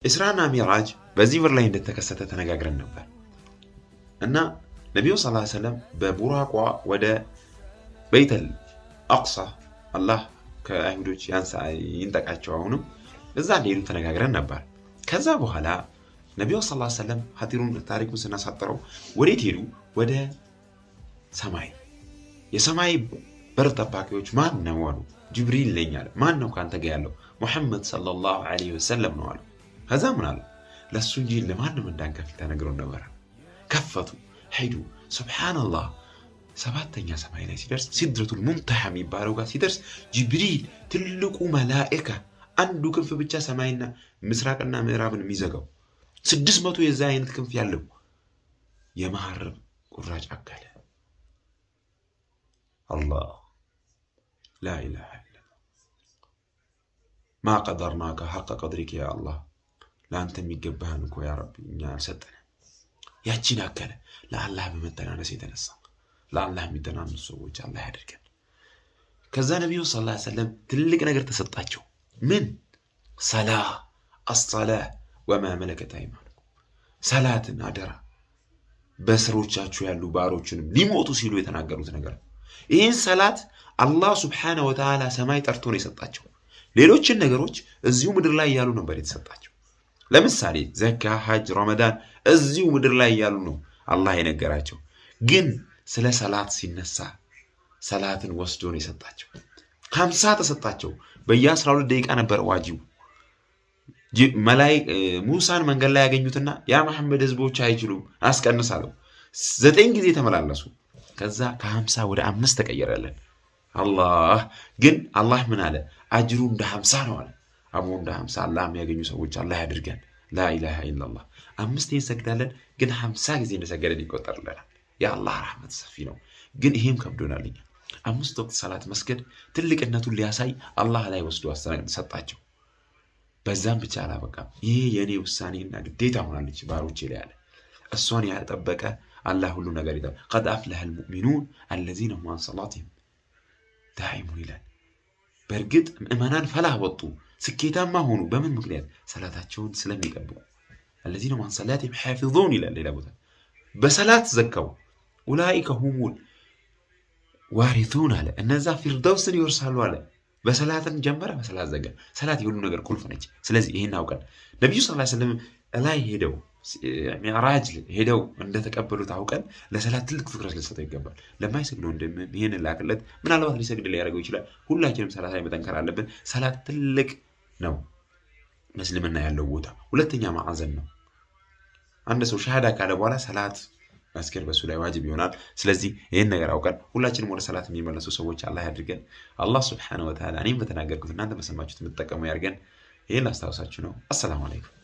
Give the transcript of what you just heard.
ኢስራና ሚዕራጅ በዚህ ወር ላይ እንደተከሰተ ተነጋግረን ነበር እና ነብዩ ሰለላሁ ዐለይሂ ወሰለም በቡራቋ ወደ በይተል አቅሳ አላህ ከአይሁዶች ይንጠቃቸው አሁንም እዛ እንደሄዱ ተነጋግረን ነበር። ከዛ በኋላ ነብዩ ሰለላሁ ዐለይሂ ወሰለም ሀቲሩን ታሪኩን ስናሳጥረው ወዴት ሄዱ? ወደ ሰማይ። የሰማይ በር ጠባቂዎች ማን ነው አሉ። ጅብሪል ነኝ አለ። ማን ነው ካንተ ጋር ያለው? ሙሐመድ ሰለላሁ ዐለይሂ ወሰለም ነው አሉ። ከዛ ምን አለ? ለሱ እንጂ ለማንም እንዳንከፍት ተነግሮን ነበር። ከፈቱ ሄዱ። ሱብሃንአላህ ሰባተኛ ሰማይ ላይ ሲደርስ ሲድረቱል ሙንተሃ የሚባለው ጋር ሲደርስ ጅብሪል ትልቁ መላእክት አንዱ ክንፍ ብቻ ሰማይና ምስራቅና ምዕራብን የሚዘጋው 600 የዛ አይነት ክንፍ ያለው የመሐረብ ቁራጭ አካለ አላህ ላ ኢላሃ ኢላላህ ማ ቀደርናከ ሐቀ ቀድሪከ ያ አላህ ለአንተ የሚገባህን እኮ ያ ረቢ እኛ አልሰጠንም። ያቺን አከለ ለአላህ በመተናነስ የተነሳ ለአላህ የሚተናነሱ ሰዎች አላህ ያድርገን። ከዛ ነብዩ ሰለላሁ ዐለይሂ ወሰለም ትልቅ ነገር ተሰጣቸው። ምን? ሰላህ አስሰላህ ወማ መለከት አይማኑኩም። ሰላትን አደራ በስሮቻችሁ ያሉ ባሮችንም ሊሞቱ ሲሉ የተናገሩት ነገር። ይህን ሰላት አላህ ሱብሓነሁ ወተዓላ ሰማይ ጠርቶ ነው የሰጣቸው። ሌሎችን ነገሮች እዚሁ ምድር ላይ ያሉ ነበር የተሰጣቸው። ለምሳሌ ዘካ፣ ሐጅ፣ ረመዳን እዚሁ ምድር ላይ ያሉ ነው አላህ የነገራቸው። ግን ስለ ሰላት ሲነሳ ሰላትን ወስዶ ነው የሰጣቸው። 50 ተሰጣቸው። በየ12 ደቂቃ ነበር ዋጂቡ። ሙሳን መንገድ ላይ ያገኙትና ያ መሐመድ ህዝቦች አይችሉም አስቀንሳለሁ 9 ጊዜ ተመላለሱ። ከዛ ከ50 ወደ 5 ተቀየረለን። አላህ ግን አላህ ምን አለ? አጅሩ እንደ 50 ነው አለ። አቡ እንደ 50 አላህ የሚያገኙ ሰዎች አላህ ያድርገን። ላ ኢላሃ ኢላላህ 5 እንሰግዳለን፣ ግን 50 ጊዜ እንደሰገደን ይቆጠርልናል። የአላህ ረህመት ሰፊ ነው። ግን ይሄም ከብዶናል። 5 ወቅት ሰላት መስገድ ትልቅነቱን ሊያሳይ አላህ ላይ ወስዶ ሰጣቸው። በዛም ብቻ አላበቃም። ይሄ የኔ ውሳኔና ግዴታ ሆናለች ባሮቼ ላይ አለ። እሷን ያልጠበቀ አላህ ሁሉ ነገር ይጠበቅ። ቀድ አፍለሐል ሙእሚኑን አለዚነ ሁም ዐን ሰላቲሂም ዳኢሙን ይላል። በእርግጥ ምእመናን ፈላህ ወጡ፣ ስኬታማ ሆኑ። በምን ምክንያት? ሰላታቸውን ስለሚጠብቁ። الذين هم عن صلاتهم حافظون ይላል ሌላ ቦታ። በሰላት ዘካው። ኡላኢከ ሁሙል ዋሪቱን አለ። እነዛ ፊርደውስን ይወርሳሉ አለ። በሰላትን ጀመረ፣ በሰላት ዘጋ። ሰላት የሁሉ ነገር ቁልፍ ነች። ስለዚህ ይሄን አውቀን ነብዩ ሰለላሁ ዐለይሂ ወሰለም ላይ ሄደው ሚዕራጅ ሄደው እንደተቀበሉት አውቀን ለሰላት ትልቅ ትኩረት ልንሰጠው ይገባል። ለማይሰግደው እንደምን ይሄን ላክለት ምናልባት ሊሰግድ ሊያደርገው ይችላል። ሁላችንም ሰላት ላይ መጠንከር አለብን። ሰላት ትልቅ ነው መስልምና ያለው ቦታ። ሁለተኛ ማዕዘን ነው። አንድ ሰው ሻሃዳ ካለ በኋላ ሰላት መስገድ በሱ ላይ ዋጅብ ይሆናል። ስለዚህ ይሄን ነገር አውቀን ሁላችንም ወደ ሰላት የሚመለሱ ሰዎች አላህ ያድርገን። አላህ ሱብሓነሁ ወተዓላ እኔም በተናገርኩት እናንተ በሰማችሁት የምትጠቀሙ ያድርገን። ይሄን ላስታውሳችሁ ነው። አሰላሙ አለይኩም።